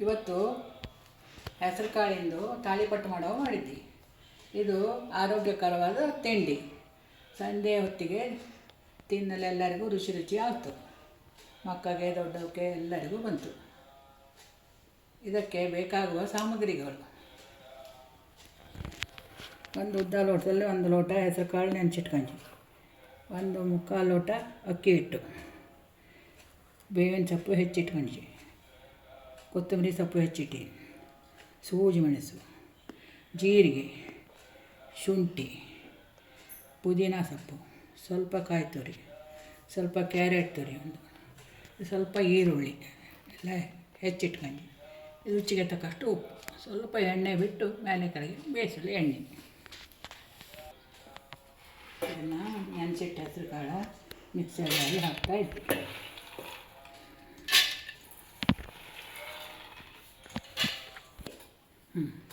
ಇವತ್ತು ಹೆಸರು ಕಾಳಿಂದು ತಾಳಿಪಟ್ಟು ಮಾಡಿದ್ವಿ. ಇದು ಆರೋಗ್ಯಕರವಾದ ತಿಂಡಿ. ಸಂಜೆ ಹೊತ್ತಿಗೆ ತಿನ್ನಲು ಎಲ್ಲರಿಗೂ ರುಚಿ ಆಯಿತು. ಮಕ್ಕಳಿಗೆ ದೊಡ್ಡವಕ್ಕೆ ಎಲ್ಲರಿಗೂ ಬಂತು. ಇದಕ್ಕೆ ಬೇಕಾಗುವ ಸಾಮಗ್ರಿಗಳು: ಒಂದು ಉದ್ದ ಲೋಟದಲ್ಲಿ 1 ಲೋಟ ಹೆಸರು ಕಾಳು ನೆನೆಸಿಟ್ಕೊಂಡ್ವಿ, 1/4 ಲೋಟ ಅಕ್ಕಿ ಹಿಟ್ಟು, ಬೇವಿನ ಸೊಪ್ಪು ಹೆಚ್ಚಿಟ್ಕೊಂಡ್ವಿ, ಕೊತ್ತಂಬರಿ ಸೊಪ್ಪು ಹೆಚ್ಚಿಟ್ಟು, ಸೂಜಿ ಮೆಣಸು, ಜೀರಿಗೆ, ಶುಂಠಿ, ಪುದೀನ ಸೊಪ್ಪು, ಸ್ವಲ್ಪ ಕಾಯಿ ತುರಿ, ಸ್ವಲ್ಪ ಕ್ಯಾರೆಟ್ ತುರಿ, ಸ್ವಲ್ಪ ಈರುಳ್ಳಿ ಎಲ್ಲ ಹೆಚ್ಚಿಟ್ಕೊಂಡ್ವಿ. ರುಚಿಗೆ ತಕ್ಕಷ್ಟು ಉಪ್ಪು, ಸ್ವಲ್ಪ ಎಣ್ಣೆ ಬಿಟ್ಟು ಮೇಲೆ ಕೆಳಗೆ ಬೇಯಿಸಲು ಎಣ್ಣೆ. ಇದನ್ನು ನೆನೆಸಿಟ್ಟು ಹೆಸರು ಕಾಳು ಮಿಕ್ಸರಲ್ಲಿ ಹಾಕ್ತಾಯಿದ್ವಿ.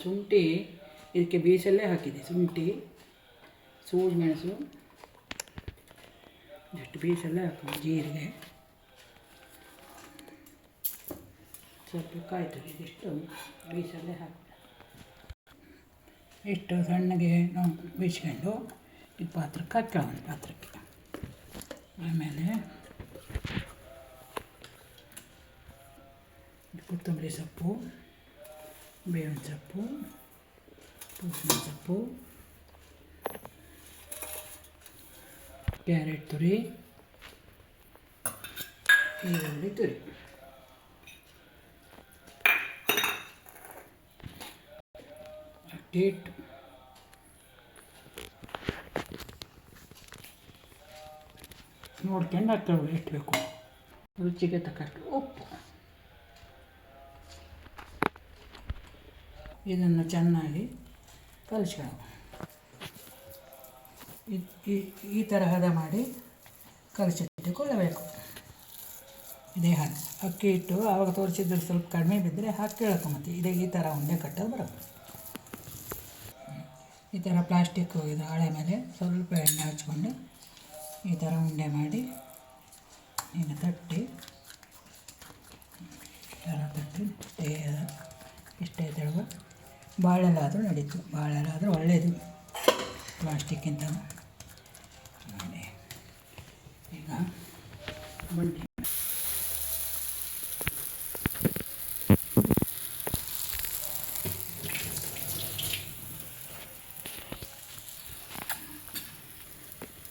ಶುಂಠಿ ಇದಕ್ಕೆ ಬೀಸಲ್ಲೇ ಹಾಕಿದೆ. ಶುಂಠಿ, ಸೂಜಿ ಮೆಣಸು ಜಸ್ಟ್ ಬೀಸಲ್ಲೇ ಹಾಕೋದು, ಜೀರಿಗೆ, ಸ್ವಲ್ಪ ಕಾಯಿ ತುರಿ, ಇದಿಷ್ಟು ಬೀಸಲ್ಲೇ ಹಾಕೋದು. ಇಷ್ಟು ಸಣ್ಣಗೆ ನಾವು ಬೀಸ್ಕೊಂಡು ಈ ಪಾತ್ರಕ್ಕೆ ಹಾಕ್ಕೊಳ್ಳೋಣ. ಪಾತ್ರಕ್ಕೆ ಆಮೇಲೆ ಕೊತ್ತಂಬರಿ ಸೊಪ್ಪು, ಬೇವಿನ ಸೊಪ್ಪು, ಪುದೀನ ಸೊಪ್ಪು, ಕ್ಯಾರೆಟ್ ತುರಿ, ಈರುಳ್ಳಿ ತುರಿ, ಹಿಟ್ಟು, ನೋಡ್ಕೊಂಡು ಹಾಕ್ಕೊಳ್ಳಿ ಎಷ್ಟು ಬೇಕು. ರುಚಿಗೆ ತಕ್ಕಷ್ಟು ಉಪ್ಪು. ಇದನ್ನು ಚೆನ್ನಾಗಿ ಕಲಿಸ್ಕೊಳ್ಳೋಣ. ಈ ಥರ ಹದ ಮಾಡಿ ಕಲಿಸಿಟ್ಟುಕೊಳ್ಳಬೇಕು. ಇದೇ ಹಾಗೆ ಅಕ್ಕಿ ಹಿಟ್ಟು ಆವಾಗ ತೋರಿಸಿದ್ರೆ ಸ್ವಲ್ಪ ಕಡಿಮೆ ಬಿದ್ದರೆ ಹಾಕಿ ಮತ್ತು ಇದೇ ಈ ಥರ ಉಂಡೆ ಕಟ್ಟೋದು ಬರೋದು. ಈ ಥರ ಪ್ಲಾಸ್ಟಿಕ್ ಇದು ಹಾಳೆ ಮೇಲೆ ಸ್ವಲ್ಪ ಎಣ್ಣೆ ಹಚ್ಕೊಂಡು ಈ ಥರ ಉಂಡೆ ಮಾಡಿ ಈಗ ತಟ್ಟಿ ಇಷ್ಟೇ ತೆಳುವ ಬಾಳೆಲಾದರೂ ನಡೀತು. ಬಾಳೆಲಾದರೂ ಒಳ್ಳೆಯದು ಪ್ಲಾಸ್ಟಿಕ್ಕಿಂತ. ನೋಡಿ ಈಗ ಬಂಡಿ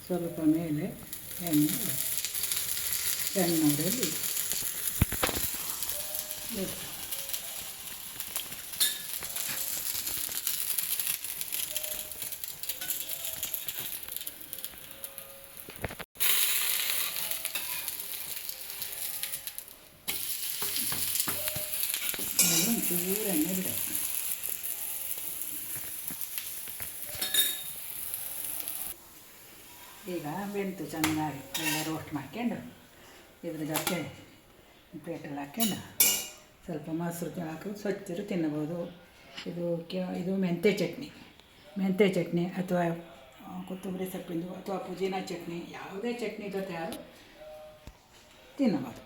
ಸ್ವಲ್ಪ ಮೇಲೆ ಎಣ್ಣೆ ಸಣ್ಣವರಲ್ಲಿ ಒಂಚೂರು ಎಣ್ಣೆ ಬಿಡ. ಈಗ ಬೆಂತು ಚೆನ್ನಾಗಿ ಎಲ್ಲ ರೋಸ್ಟ್ ಮಾಡ್ಕೊಂಡು ಇದ್ರ ಜೊತೆ ಪ್ಲೇಟಲ್ಲಿ ಹಾಕ್ಕೊಂಡು ಸ್ವಲ್ಪ ಮೊಸರು ಹಾಕಿ ಸ್ವಚ್ಛರು ತಿನ್ನಬೋದು. ಇದು ಮೆಂತ್ಯ ಚಟ್ನಿ ಅಥವಾ ಕೊತ್ತಂಬರಿ ಸೊಪ್ಪಿಂದು ಅಥವಾ ಪುದೀನ ಚಟ್ನಿ, ಯಾವುದೇ ಚಟ್ನಿ ಜೊತೆ ಆದರೂ ತಿನ್ನಬಹುದು.